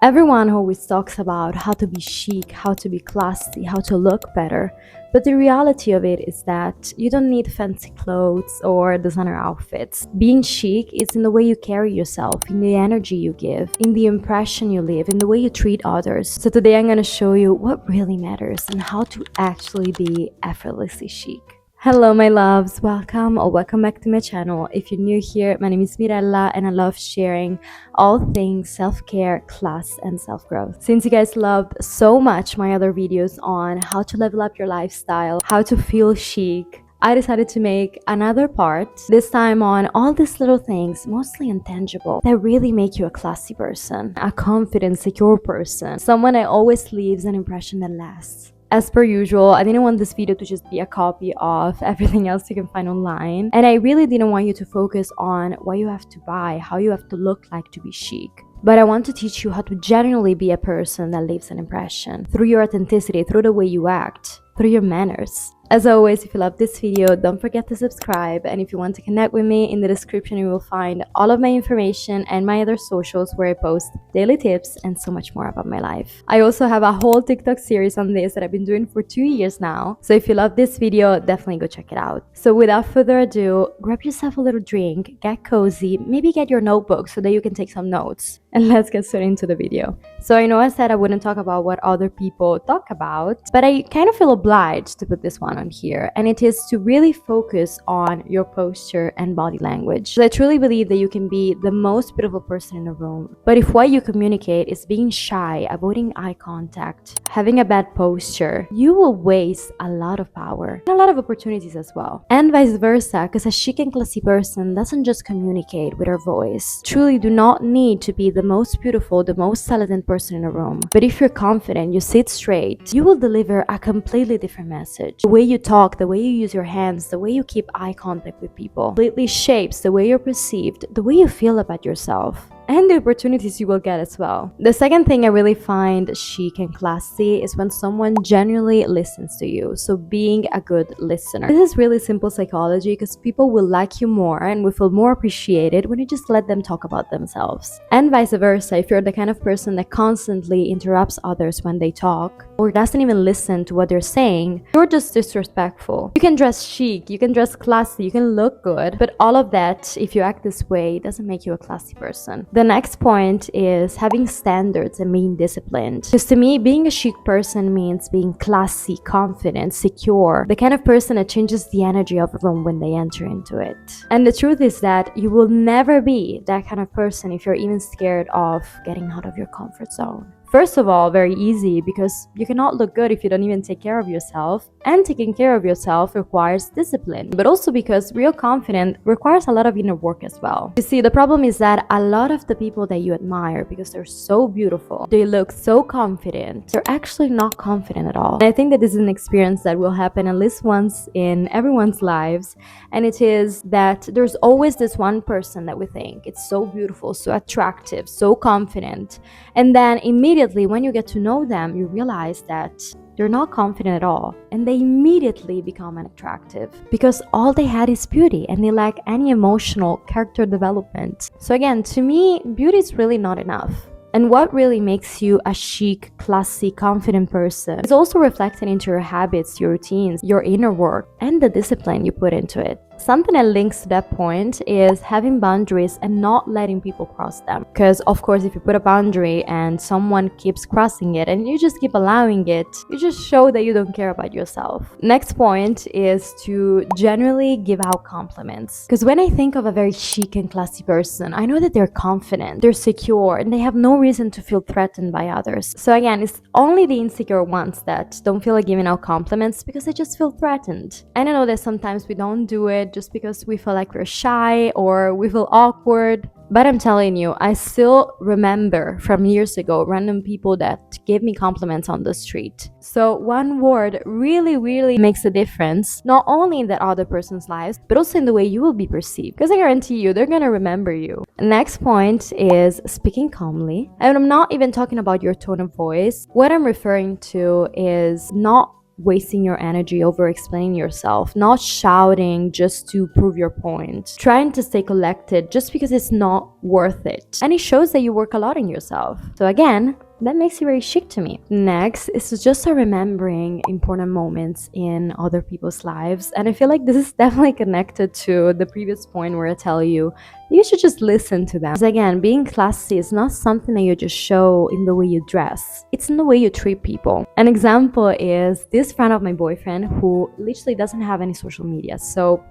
Everyone always talks about how to be chic, how to be classy, how to look better. But the reality of it is that you don't need fancy clothes or designer outfits. Being chic is in the way you carry yourself, in the energy you give, in the impression you leave, in the way you treat others. So today I'm going to show you what really matters and how to actually be effortlessly chic. Hello my loves, welcome or welcome back to my channel. If you're new here, my name is Mirella and I love sharing all things self-care, class and self-growth. Since you guys loved so much my other videos on how to level up your lifestyle, how to feel chic, I decided to make another part, this time on all these little things, mostly intangible, that really make you a classy person, a confident, secure person, someone that always leaves an impression that lasts. As per usual, I didn't want this video to just be a copy of everything else you can find online. And I really didn't want you to focus on what you have to buy, how you have to look like to be chic. But I want to teach you how to genuinely be a person that leaves an impression through your authenticity, through the way you act, through your manners. As always, if you love this video, don't forget to subscribe, and if you want to connect with me, in the description you will find all of my information and my other socials where I post daily tips and so much more about my life. I also have a whole TikTok series on this that I've been doing for 2 years now, so if you love this video, definitely go check it out. So without further ado, grab yourself a little drink, get cozy, maybe get your notebook so that you can take some notes, and let's get straight into the video. So I know I said I wouldn't talk about what other people talk about, but I kind of feel obliged to put this one on here, and it is to really focus on your posture and body language. I truly believe that you can be the most beautiful person in the room, but if what you communicate is being shy, avoiding eye contact, having a bad posture, you will waste a lot of power and a lot of opportunities as well. And vice versa, because a chic and classy person doesn't just communicate with her voice. Truly do not need to be the most beautiful, the most talented person in the room, but if you're confident, you sit straight, you will deliver a completely different message. The way you talk, the way you use your hands, the way you keep eye contact with people completely shapes the way you're perceived, the way you feel about yourself, and the opportunities you will get as well. The second thing I really find chic and classy is when someone genuinely listens to you. So being a good listener. This is really simple psychology because people will like you more and will feel more appreciated when you just let them talk about themselves. And vice versa, if you're the kind of person that constantly interrupts others when they talk or doesn't even listen to what they're saying, you're just disrespectful. You can dress chic, you can dress classy, you can look good, but all of that, if you act this way, doesn't make you a classy person. The next point is having standards and being disciplined. Because to me, being a chic person means being classy, confident, secure, the kind of person that changes the energy of a room when they enter into it. And the truth is that you will never be that kind of person if you're even scared of getting out of your comfort zone. First of all, very easy, because you cannot look good if you don't even take care of yourself, and taking care of yourself requires discipline, but also because real confidence requires a lot of inner work as well. You see, the problem is that a lot of the people that you admire because they're so beautiful, they look so confident, they're actually not confident at all. And I think that this is an experience that will happen at least once in everyone's lives, and it is that there's always this one person that we think it's so beautiful, so attractive, so confident, and then immediately when you get to know them, you realize that they're not confident at all, and they immediately become unattractive because all they had is beauty and they lack any emotional character development. So again, to me, beauty is really not enough. And what really makes you a chic, classy, confident person is also reflected into your habits, your routines, your inner work, and the discipline you put into it. Something that links to that point is having boundaries and not letting people cross them. Because of course, if you put a boundary and someone keeps crossing it and you just keep allowing it, you just show that you don't care about yourself. Next point is to genuinely give out compliments. Because when I think of a very chic and classy person, I know that they're confident, they're secure, and they have no reason to feel threatened by others. So again, it's only the insecure ones that don't feel like giving out compliments because they just feel threatened. And I know that sometimes we don't do it just because we feel like we're shy or we feel awkward. But I'm telling you, I still remember from years ago random people that gave me compliments on the street. So one word really makes a difference, not only in that other person's lives, but also in the way you will be perceived. Because I guarantee you, they're gonna remember you. Next point is speaking calmly. And I'm not even talking about your tone of voice. What I'm referring to is not wasting your energy over explaining yourself, not shouting just to prove your point, trying to stay collected just because it's not worth it. And it shows that you work a lot on yourself. So again, that makes you very chic to me. Next is to just start remembering important moments in other people's lives. And I feel like this is definitely connected to the previous point where I tell you you should just listen to them. Because again, being classy is not something that you just show in the way you dress. It's in the way you treat people. An example is this friend of my boyfriend who literally doesn't have any social media. So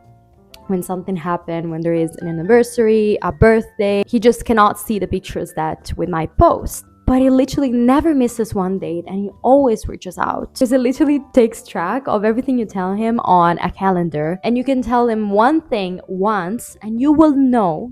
when something happened, when there is an anniversary, a birthday, he just cannot see the pictures that we might post. But he literally never misses one date and he always reaches out. Because he literally takes track of everything you tell him on a calendar. And you can tell him one thing once and you will know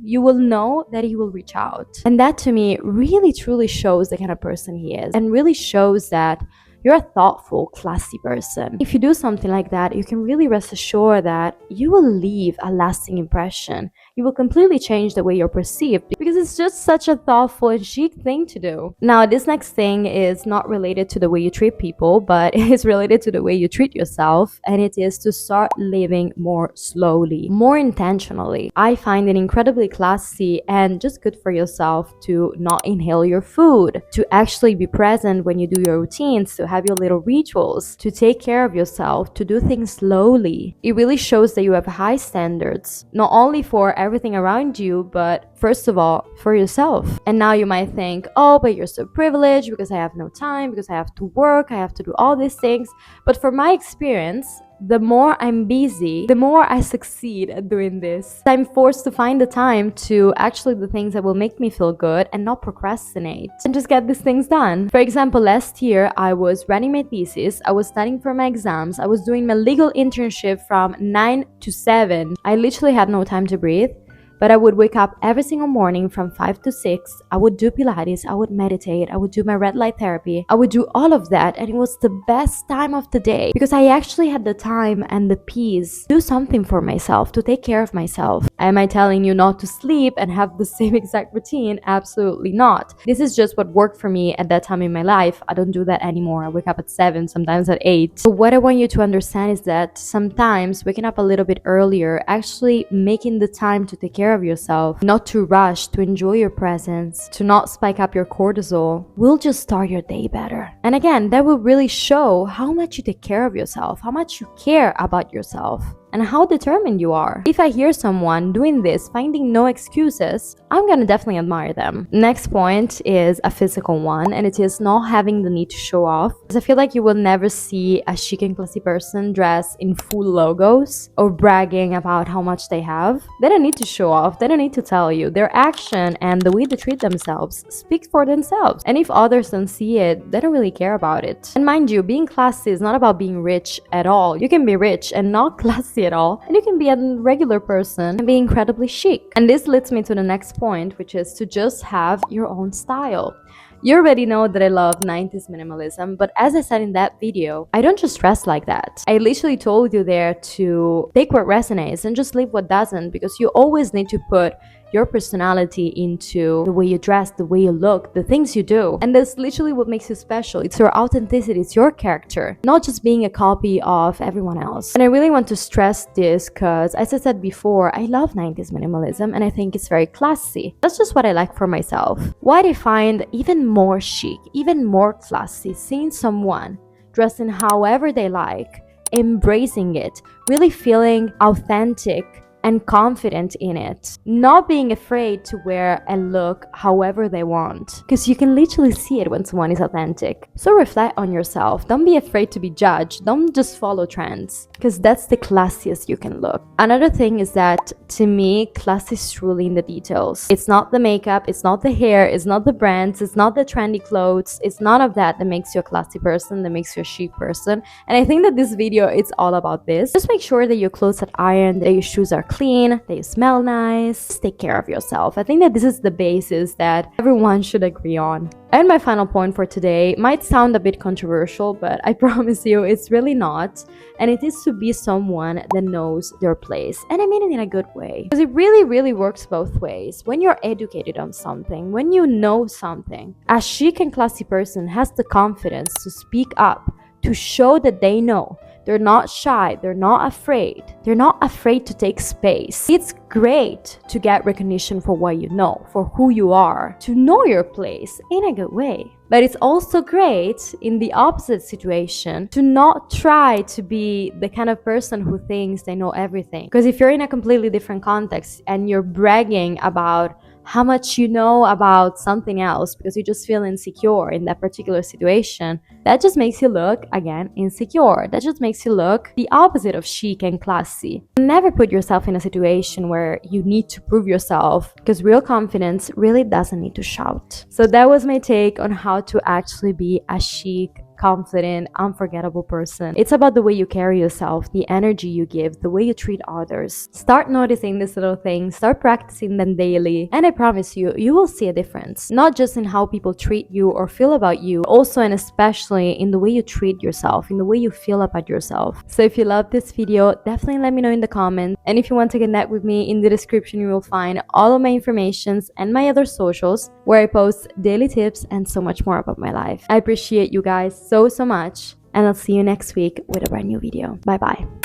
that he will reach out. And that to me really truly shows the kind of person he is and really shows that you're a thoughtful, classy person. If you do something like that, you can really rest assured that you will leave a lasting impression. You will completely change the way you're perceived because it's just such a thoughtful and chic thing to do. Now, this next thing is not related to the way you treat people, but it is related to the way you treat yourself, and it is to start living more slowly, more intentionally. I find it incredibly classy and just good for yourself to not inhale your food, to actually be present when you do your routines, to have your little rituals, to take care of yourself, to do things slowly. It really shows that you have high standards, not only for everything around you, but first of all, for yourself. And now you might think, oh, but you're so privileged because I have no time, because I have to work, I have to do all these things. But from my experience, the more I'm busy, the more I succeed at doing this. I'm forced to find the time to actually do things that will make me feel good and not procrastinate and just get these things done. For example, last year I was writing my thesis, I was studying for my exams, I was doing my legal internship from 9 to 7. I literally had no time to breathe. But I would wake up every single morning from 5 to 6. I would do Pilates, I would meditate, I would do my red light therapy. I would do all of that, and it was the best time of the day because I actually had the time and the peace to do something for myself, to take care of myself. Am I telling you not to sleep and have the same exact routine? Absolutely not. This is just what worked for me at that time in my life. I don't do that anymore. I wake up at 7, sometimes at 8. So what I want you to understand is that sometimes waking up a little bit earlier, actually making the time to take care of yourself, not to rush, to enjoy your presence, to not spike up your cortisol, will just start your day better. And again, that will really show how much you take care of yourself, how much you care about yourself, and how determined you are. If I hear someone doing this, finding no excuses, I'm gonna definitely admire them. Next point is a physical one, and it is not having the need to show off. Because I feel like you will never see a chic and classy person dressed in full logos or bragging about how much they have. They don't need to show off, they don't need to tell you. Their action and the way they treat themselves speak for themselves. And if others don't see it, they don't really care about it. And mind you, being classy is not about being rich at all. You can be rich and not classy at all, and you can be a regular person and be incredibly chic. And this leads me to the next point, which is to just have your own style. You already know that I love 90s minimalism, but as I said in that video, I don't just dress like that. I literally told you there to take what resonates and just leave what doesn't, because you always need to put your personality into the way you dress, the way you look, the things you do. And that's literally what makes you special. It's your authenticity, it's your character, not just being a copy of everyone else. And I really want to stress this because, as I said before, I love 90s minimalism and I think it's very classy. That's just what I like for myself. What I find even more chic, even more classy, seeing someone dressing however they like, embracing it, really feeling authentic and confident in it, not being afraid to wear and look however they want, because you can literally see it when someone is authentic. So reflect on yourself. Don't be afraid to be judged. Don't just follow trends, because that's the classiest you can look. Another thing is that, to me, class is truly in the details. It's not the makeup, it's not the hair, it's not the brands, it's not the trendy clothes, it's none of that that makes you a classy person, that makes you a chic person. And I think that this video, it's all about this. Just make sure that your clothes are ironed, that your shoes are clean, they smell nice. Take care of yourself. I think that this is the basis that everyone should agree on. And my final point for today might sound a bit controversial, but I promise you it's really not. And it is to be someone that knows their place. And I mean it in a good way. Because it really, really works both ways. When you're educated on something, when you know something, a chic and classy person has the confidence to speak up, to show that they know. They're not shy, they're not afraid. They're not afraid to take space. It's great to get recognition for what you know, for who you are, to know your place in a good way. But it's also great in the opposite situation to not try to be the kind of person who thinks they know everything. Because if you're in a completely different context and you're bragging about how much you know about something else because you just feel insecure in that particular situation, that just makes you look, again, insecure. That just makes you look the opposite of chic and classy. Never put yourself in a situation where you need to prove yourself, because real confidence really doesn't need to shout. So that was my take on how to actually be a chic, confident, unforgettable person. It's about the way you carry yourself, the energy you give, the way you treat others. Start noticing these little things, start practicing them daily, and I promise you, you will see a difference. Not just in how people treat you or feel about you, also and especially in the way you treat yourself, in the way you feel about yourself. So if you love this video, definitely let me know in the comments. And if you want to connect with me, in the description you will find all of my informations and my other socials where I post daily tips and so much more about my life. I appreciate you guys so much, and I'll see you next week with a brand new video. Bye bye.